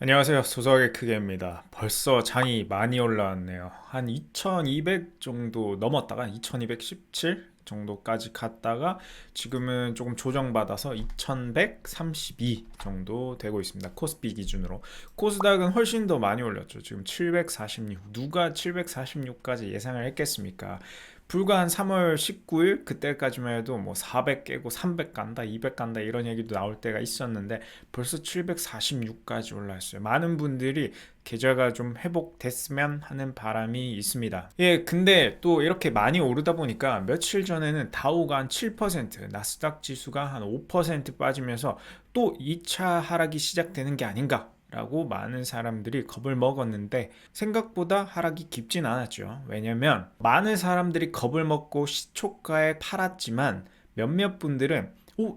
안녕하세요. 소설의 크게입니다. 벌써 장이 많이 올라왔네요. 한 2200 정도 넘었다가 2217 정도까지 갔다가 지금은 조금 조정받아서 2132 정도 되고 있습니다. 코스피 기준으로. 코스닥은 훨씬 더 많이 올렸죠. 지금 746. 누가 746까지 예상을 했겠습니까? 불과 한 3월 19일 그때까지만 해도 뭐 400 깨고 300 간다, 200 간다 이런 얘기도 나올 때가 있었는데 벌써 746까지 올라왔어요. 많은 분들이 계좌가 좀 회복됐으면 하는 바람이 있습니다. 예, 근데 또 이렇게 많이 오르다 보니까 며칠 전에는 다우가 한 7%, 나스닥 지수가 한 5% 빠지면서 또 2차 하락이 시작되는 게 아닌가 라고 많은 사람들이 겁을 먹었는데 생각보다 하락이 깊진 않았죠. 왜냐면 많은 사람들이 겁을 먹고 시초가에 팔았지만 몇몇 분들은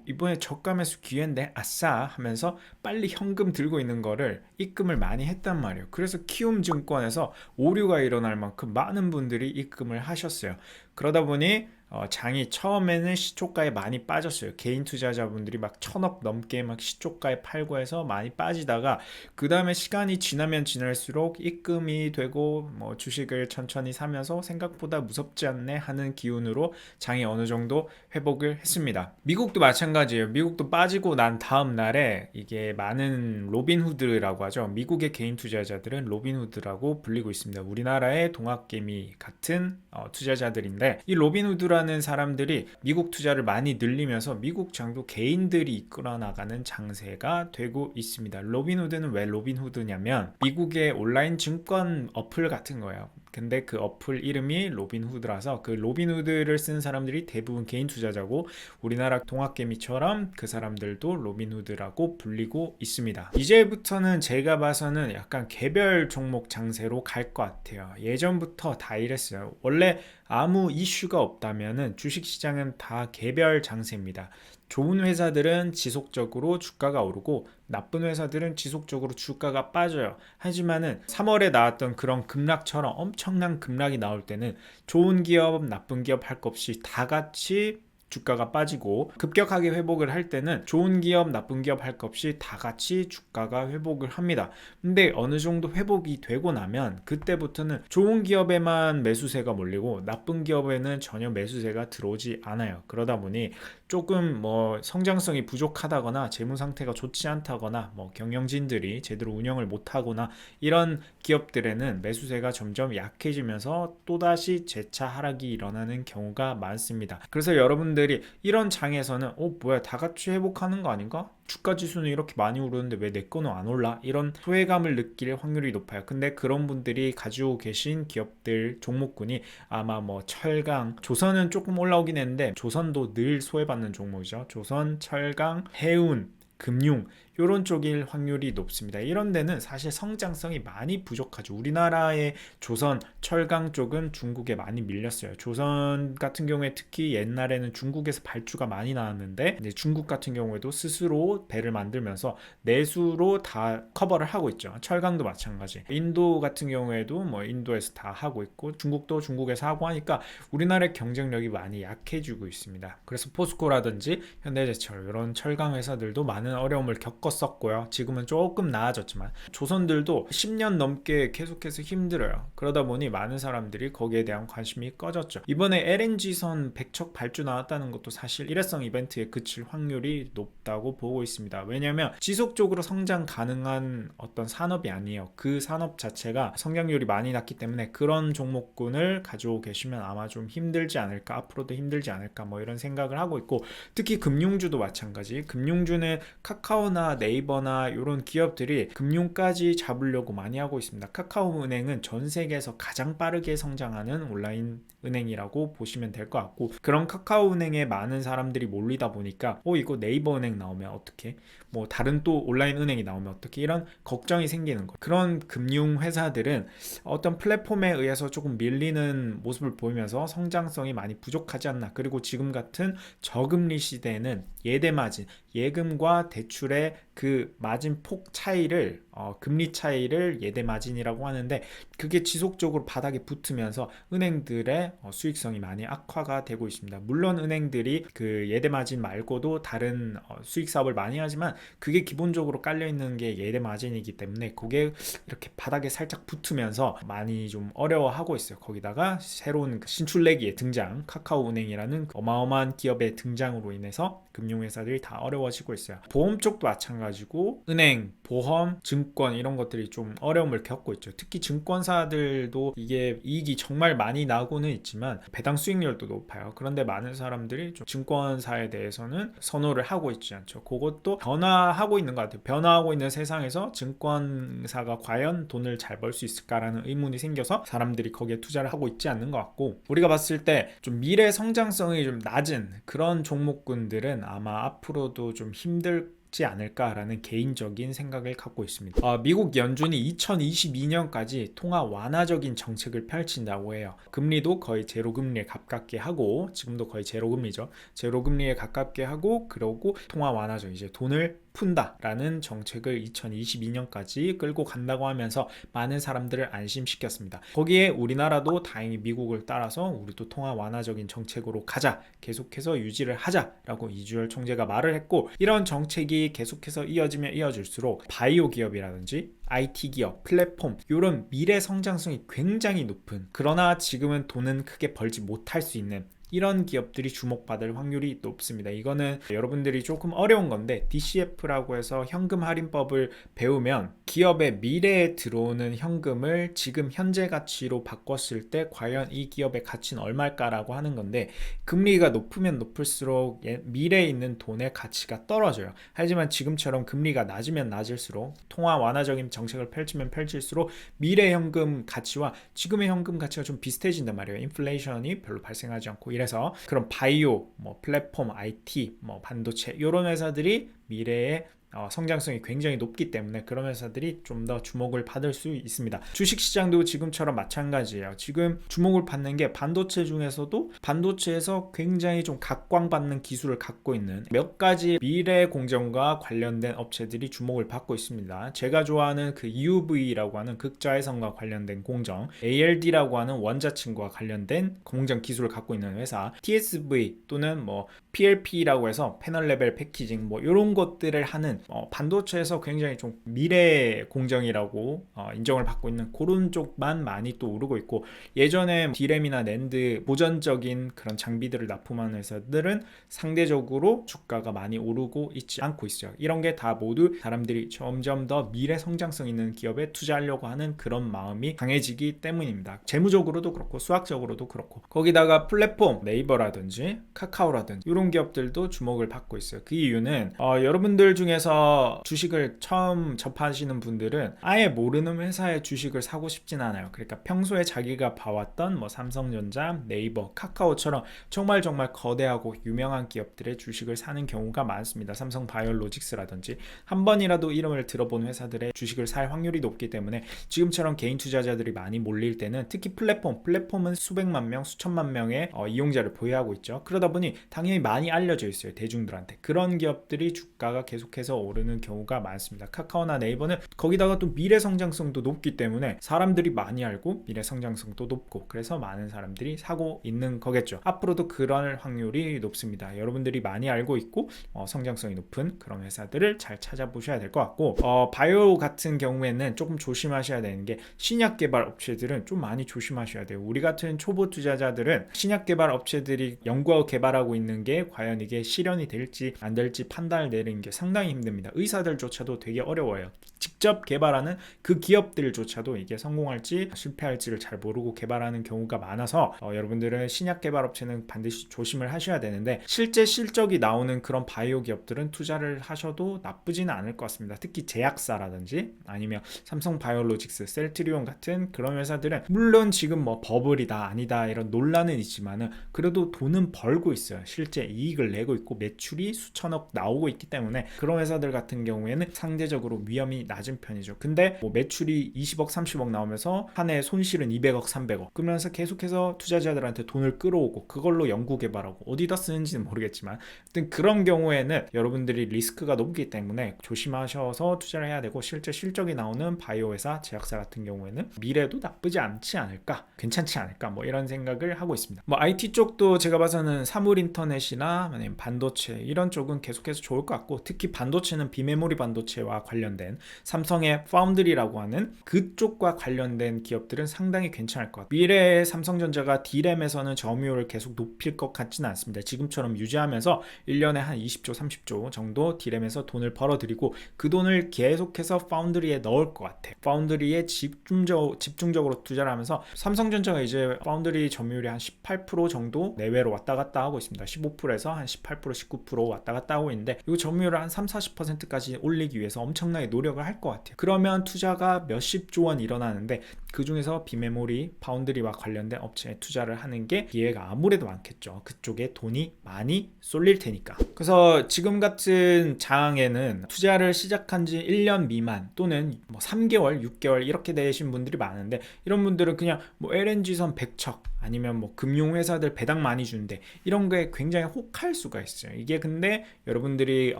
이번에 저가 매수 기회인데 아싸 하면서 빨리 현금 들고 있는 거를 입금을 많이 했단 말이에요. 그래서 키움증권에서 오류가 일어날 만큼 많은 분들이 입금을 하셨어요. 그러다 보니 장이 처음에는 시초가에 많이 빠졌어요. 개인 투자자분들이 막 1000억 넘게 막 시초가에 팔고 해서 많이 빠지다가 그 다음에 시간이 지나면 지날수록 입금이 되고 뭐 주식을 천천히 사면서 생각보다 무섭지 않네 하는 기운으로 장이 어느 정도 회복을 했습니다. 미국도 마찬가지예요. 미국도 빠지고 난 다음 날에 이게 많은 로빈후드라고 하죠. 미국의 개인 투자자들은 로빈후드라고 불리고 있습니다. 우리나라의 동학개미 같은 투자자들인데 이 로빈후드라는 사람들이 미국 투자를 많이 늘리면서 미국 장도 개인들이 이끌어 나가는 장세가 되고 있습니다. 로빈후드는 왜 로빈후드냐면 미국의 온라인 증권 어플 같은 거예요. 근데 그 어플 이름이 로빈후드라서 그 로빈후드를 쓴 사람들이 대부분 개인 투자자고 우리나라 동학개미처럼 그 사람들도 로빈후드라고 불리고 있습니다. 이제부터는 제가 봐서는 약간 개별 종목 장세로 갈 것 같아요. 예전부터 다 이랬어요. 원래 아무 이슈가 없다면은 주식시장은 다 개별 장세입니다. 좋은 회사들은 지속적으로 주가가 오르고 나쁜 회사들은 지속적으로 주가가 빠져요. 하지만은 3월에 나왔던 그런 급락처럼 엄청난 급락이 나올 때는 좋은 기업, 나쁜 기업 할 것 없이 다 같이 주가가 빠지고 급격하게 회복을 할 때는 좋은 기업, 나쁜 기업 할 것 없이 다 같이 주가가 회복을 합니다. 근데 어느 정도 회복이 되고 나면 그때부터는 좋은 기업에만 매수세가 몰리고 나쁜 기업에는 전혀 매수세가 들어오지 않아요. 그러다 보니 조금 뭐 성장성이 부족하다거나 재무 상태가 좋지 않다거나 뭐 경영진들이 제대로 운영을 못하거나 이런 기업들에는 매수세가 점점 약해지면서 또다시 재차 하락이 일어나는 경우가 많습니다. 그래서 여러분들이 이런 장에서는 뭐야 다 같이 회복하는 거 아닌가? 주가 지수는 이렇게 많이 오르는데 왜 내 거는 안 올라? 이런 소외감을 느낄 확률이 높아요. 근데 그런 분들이 가지고 계신 기업들 종목군이 아마 뭐 철강, 조선은 조금 올라오긴 했는데 조선도 늘 소외받는 종목이죠. 조선, 철강, 해운, 금융 이런 쪽일 확률이 높습니다. 이런 데는 사실 성장성이 많이 부족하죠. 우리나라의 조선, 철강 쪽은 중국에 많이 밀렸어요. 조선 같은 경우에 특히 옛날에는 중국에서 발주가 많이 나왔는데 이제 중국 같은 경우에도 스스로 배를 만들면서 내수로 다 커버를 하고 있죠. 철강도 마찬가지. 인도 같은 경우에도 뭐 인도에서 다 하고 있고 중국도 중국에서 하고 하니까 우리나라의 경쟁력이 많이 약해지고 있습니다. 그래서 포스코라든지 현대제철 이런 철강 회사들도 많은 어려움을 겪었었고요. 지금은 조금 나아졌지만 조선들도 10년 넘게 계속해서 힘들어요. 그러다 보니 많은 사람들이 거기에 대한 관심이 꺼졌죠. 이번에 LNG선 백척 발주 나왔다는 것도 사실 일회성 이벤트에 그칠 확률이 높다고 보고 있습니다. 왜냐하면 지속적으로 성장 가능한 어떤 산업이 아니에요. 그 산업 자체가 성장률이 많이 낮기 때문에 그런 종목군을 가지고 계시면 아마 좀 힘들지 않을까, 앞으로도 힘들지 않을까 뭐 이런 생각을 하고 있고, 특히 금융주도 마찬가지. 금융주는 카카오나 네이버나 이런 기업들이 금융까지 잡으려고 많이 하고 있습니다. 카카오은행은 전 세계에서 가장 빠르게 성장하는 온라인 은행이라고 보시면 될 것 같고, 그런 카카오은행에 많은 사람들이 몰리다 보니까 이거 네이버은행 나오면 어떻게, 뭐 다른 또 온라인 은행이 나오면 어떻게, 이런 걱정이 생기는 거예요. 그런 금융 회사들은 어떤 플랫폼에 의해서 조금 밀리는 모습을 보이면서 성장성이 많이 부족하지 않나. 그리고 지금 같은 저금리 시대에는 예대 마진, 예금과 대출의 그 마진 폭 차이를 금리 차이를 예대 마진이라고 하는데, 그게 지속적으로 바닥에 붙으면서 은행들의 수익성이 많이 악화가 되고 있습니다. 물론 은행들이 그 예대 마진 말고도 다른 수익 사업을 많이 하지만 그게 기본적으로 깔려 있는 게 예대 마진이기 때문에 그게 이렇게 바닥에 살짝 붙으면서 많이 좀 어려워하고 있어요. 거기다가 새로운 신출내기의 등장, 카카오은행이라는 어마어마한 기업의 등장으로 인해서 금융회사들이 다 어려워지고 있어요. 보험 쪽도 마찬가지고 은행, 보험, 증권 이런 것들이 좀 어려움을 겪고 있죠. 특히 증권사들도 이게 이익이 정말 많이 나고는 있지만 배당 수익률도 높아요. 그런데 많은 사람들이 좀 증권사에 대해서는 선호를 하고 있지 않죠. 그것도 변화하고 있는 것 같아요. 변화하고 있는 세상에서 증권사가 과연 돈을 잘 벌 수 있을까라는 의문이 생겨서 사람들이 거기에 투자를 하고 있지 않는 것 같고, 우리가 봤을 때 좀 미래 성장성이 좀 낮은 그런 종목군들은 아마 앞으로도 좀 힘들지 않을까라는 개인적인 생각을 갖고 있습니다. 미국 연준이 2022년까지 통화 완화적인 정책을 펼친다고 해요. 금리도 거의 제로금리에 가깝게 하고, 지금도 거의 제로금리죠. 제로금리에 가깝게 하고, 그러고 통화 완화적, 이제 돈을 푼다라는 정책을 2022년까지 끌고 간다고 하면서 많은 사람들을 안심시켰습니다. 거기에 우리나라도 다행히 미국을 따라서 우리도 통화 완화적인 정책으로 가자, 계속해서 유지를 하자라고 이주열 총재가 말을 했고, 이런 정책이 계속해서 이어지면 이어질수록 바이오 기업이라든지 IT 기업, 플랫폼, 이런 미래 성장성이 굉장히 높은, 그러나 지금은 돈은 크게 벌지 못할 수 있는 이런 기업들이 주목받을 확률이 높습니다. 이거는 여러분들이 조금 어려운 건데, DCF라고 해서 현금 할인법을 배우면 기업의 미래에 들어오는 현금을 지금 현재 가치로 바꿨을 때 과연 이 기업의 가치는 얼마일까라고 하는 건데, 금리가 높으면 높을수록 미래에 있는 돈의 가치가 떨어져요. 하지만 지금처럼 금리가 낮으면 낮을수록, 통화 완화적인 정책을 펼치면 펼칠수록 미래 현금 가치와 지금의 현금 가치가 좀 비슷해진단 말이에요. 인플레이션이 별로 발생하지 않고. 이래서 그런 바이오, 플랫폼, IT, 반도체 이런 회사들이 미래에 성장성이 굉장히 높기 때문에 그런 회사들이 좀 더 주목을 받을 수 있습니다. 주식시장도 지금처럼 마찬가지예요. 지금 주목을 받는 게 반도체 중에서도 반도체에서 굉장히 좀 각광받는 기술을 갖고 있는 몇 가지 미래 공정과 관련된 업체들이 주목을 받고 있습니다. 제가 좋아하는 그 EUV라고 하는 극자외선과 관련된 공정, ALD라고 하는 원자층과 관련된 공정 기술을 갖고 있는 회사, TSV 또는 PLP라고 해서 패널 레벨 패키징 이런 것들을 하는 반도체에서 굉장히 좀 미래 공정이라고 인정을 받고 있는 그런 쪽만 많이 또 오르고 있고, 예전에 D램이나 낸드 보전적인 그런 장비들을 납품하는 회사들은 상대적으로 주가가 많이 오르고 있지 않고 있어요. 이런 게 다 모두 사람들이 점점 더 미래 성장성 있는 기업에 투자하려고 하는 그런 마음이 강해지기 때문입니다. 재무적으로도 그렇고 수학적으로도 그렇고. 거기다가 플랫폼, 네이버라든지 카카오라든지 이런 기업들도 주목을 받고 있어요. 그 이유는 여러분들 중에서 주식을 처음 접하시는 분들은 아예 모르는 회사의 주식을 사고 싶진 않아요. 그러니까 평소에 자기가 봐왔던 삼성전자, 네이버, 카카오처럼 정말 거대하고 유명한 기업들의 주식을 사는 경우가 많습니다. 삼성 바이오로직스라든지 한 번이라도 이름을 들어본 회사들의 주식을 살 확률이 높기 때문에 지금처럼 개인 투자자들이 많이 몰릴 때는, 특히 플랫폼은 수백만 명, 수천만 명의 이용자를 보유하고 있죠. 그러다 보니 당연히 많이 알려져 있어요, 대중들한테. 그런 기업들이 주가가 계속해서 오르는 경우가 많습니다. 카카오나 네이버는 거기다가 또 미래 성장성도 높기 때문에 사람들이 많이 알고 미래 성장성도 높고, 그래서 많은 사람들이 사고 있는 거겠죠. 앞으로도 그럴 확률이 높습니다. 여러분들이 많이 알고 있고 성장성이 높은 그런 회사들을 잘 찾아보셔야 될 것 같고, 바이오 같은 경우에는 조금 조심하셔야 되는 게, 신약 개발 업체들은 좀 많이 조심하셔야 돼요. 우리 같은 초보 투자자들은 신약 개발 업체들이 연구하고 개발하고 있는 게 과연 이게 실현이 될지 안 될지 판단을 내리는 게 상당히 힘듭니다. 의사들조차도 되게 어려워요. 직접 개발하는 그 기업들조차도 이게 성공할지 실패할지를 잘 모르고 개발하는 경우가 많아서 여러분들은 신약 개발 업체는 반드시 조심을 하셔야 되는데, 실제 실적이 나오는 그런 바이오 기업들은 투자를 하셔도 나쁘지는 않을 것 같습니다. 특히 제약사라든지 아니면 삼성 바이오로직스, 셀트리온 같은 그런 회사들은 물론 지금 버블이다 아니다 이런 논란은 있지만은 그래도 돈은 벌고 있어요. 실제 이익을 내고 있고 매출이 수천억 나오고 있기 때문에 그런 회사들 같은 경우에는 상대적으로 위험이 낮은 편이죠. 근데 뭐 매출이 20억 30억 나오면서 한 해 손실은 200억 300억 그러면서 계속해서 투자자들한테 돈을 끌어오고 그걸로 연구개발하고 어디다 쓰는지는 모르겠지만 하여튼 그런 경우에는 여러분들이 리스크가 높기 때문에 조심하셔서 투자를 해야 되고, 실제 실적이 나오는 바이오 회사, 제약사 같은 경우에는 미래도 나쁘지 않지 않을까, 괜찮지 않을까, 뭐 이런 생각을 하고 있습니다. 뭐 IT 쪽도 제가 봐서는 사물인터넷이나 아니면 반도체 이런 쪽은 계속해서 좋을 것 같고, 특히 반도체는 비메모리 반도체와 관련된 삼성의 파운드리라고 하는 그쪽과 관련된 기업들은 상당히 괜찮을 것 같아요. 미래의 삼성전자가 D램에서는 점유율을 계속 높일 것 같지는 않습니다. 지금처럼 유지하면서 1년에 한 20조 30조 정도 D램에서 돈을 벌어들이고 그 돈을 계속해서 파운드리에 넣을 것 같아요. 파운드리에 집중적으로 투자를 하면서 삼성전자가 이제 파운드리 점유율이 한 18% 정도 내외로 왔다 갔다 하고 있습니다. 15%에서 한 18% 19% 왔다 갔다 하고 있는데, 이 점유율을 한 30-40%까지 올리기 위해서 엄청나게 노력을 할 것 같아요. 그러면 투자가 몇십조 원 일어나는데 그 중에서 비메모리, 파운드리와 관련된 업체에 투자를 하는 게 기회가 아무래도 많겠죠. 그쪽에 돈이 많이 쏠릴 테니까. 그래서 지금 같은 장에는 투자를 시작한 지 1년 미만 또는 뭐 3개월, 6개월 이렇게 되신 분들이 많은데, 이런 분들은 그냥 뭐 LNG선 100척 아니면 뭐 금융회사들 배당 많이 주는데 이런 거에 굉장히 혹할 수가 있어요. 이게 근데 여러분들이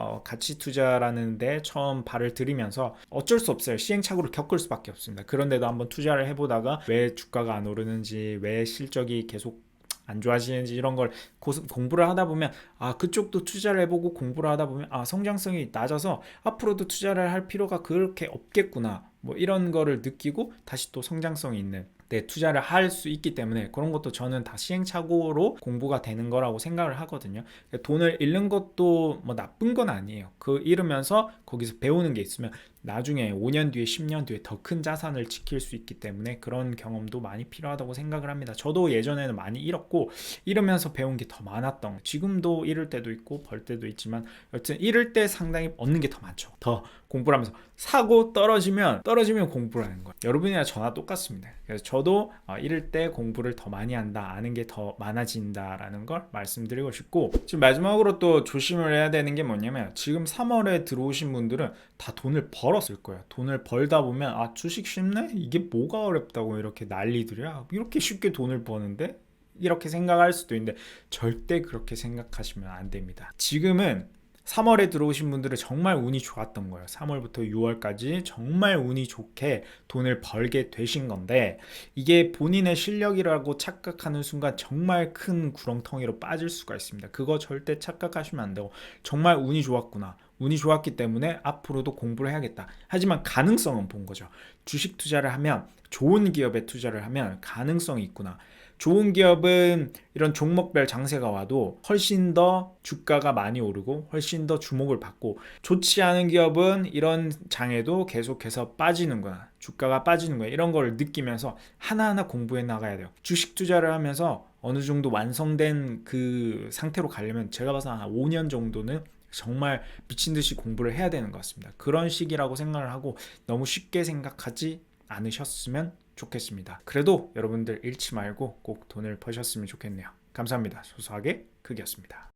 가치 투자라는 데 처음 발을 들이면서 어쩔 수 없어요. 시행착오를 겪을 수밖에 없습니다. 그런데도 한번 투자를 해보다가 왜 주가가 안 오르는지, 왜 실적이 계속 안 좋아지는지 이런 걸 공부를 하다 보면, 그쪽도 투자를 해보고 공부를 하다 보면 성장성이 낮아서 앞으로도 투자를 할 필요가 그렇게 없겠구나, 뭐 이런 거를 느끼고 다시 또 성장성이 있는 투자를 할 수 있기 때문에, 그런 것도 저는 다 시행착오로 공부가 되는 거라고 생각을 하거든요. 돈을 잃는 것도 뭐 나쁜 건 아니에요. 그 잃으면서 거기서 배우는 게 있으면 나중에 5년 뒤에 10년 뒤에 더 큰 자산을 지킬 수 있기 때문에 그런 경험도 많이 필요하다고 생각을 합니다. 저도 예전에는 많이 잃었고 잃으면서 배운 게 더 많았던, 지금도 잃을 때도 있고 벌 때도 있지만 여튼 잃을 때 상당히 얻는 게 더 많죠. 더 공부를 하면서 사고 떨어지면 공부를 하는 거예요. 여러분이나 저나 똑같습니다. 그래서 저도 잃을 때 공부를 더 많이 한다, 아는 게 더 많아진다라는 걸 말씀드리고 싶고, 지금 마지막으로 또 조심을 해야 되는 게 뭐냐면, 지금 3월에 들어오신 분들은 다 돈을 벌었을 거예요. 돈을 벌다 보면 주식 쉽네? 이게 뭐가 어렵다고 이렇게 난리들이야? 이렇게 쉽게 돈을 버는데? 이렇게 생각할 수도 있는데 절대 그렇게 생각하시면 안 됩니다. 지금은 3월에 들어오신 분들은 정말 운이 좋았던 거예요. 3월부터 6월까지 정말 운이 좋게 돈을 벌게 되신 건데, 이게 본인의 실력이라고 착각하는 순간 정말 큰 구렁텅이로 빠질 수가 있습니다. 그거 절대 착각하시면 안 되고, 정말 운이 좋았구나, 운이 좋았기 때문에 앞으로도 공부를 해야겠다. 하지만 가능성은 본 거죠. 주식 투자를 하면, 좋은 기업에 투자를 하면 가능성이 있구나. 좋은 기업은 이런 종목별 장세가 와도 훨씬 더 주가가 많이 오르고 훨씬 더 주목을 받고, 좋지 않은 기업은 이런 장에도 계속해서 빠지는구나, 주가가 빠지는구나, 이런 걸 느끼면서 하나하나 공부해 나가야 돼요. 주식 투자를 하면서 어느 정도 완성된 그 상태로 가려면 제가 봐서 한 5년 정도는 정말 미친 듯이 공부를 해야 되는 것 같습니다. 그런 시기라고 생각을 하고 너무 쉽게 생각하지 않으셨으면 좋겠습니다. 그래도 여러분들 잃지 말고 꼭 돈을 버셨으면 좋겠네요. 감사합니다. 소소하게 크기였습니다.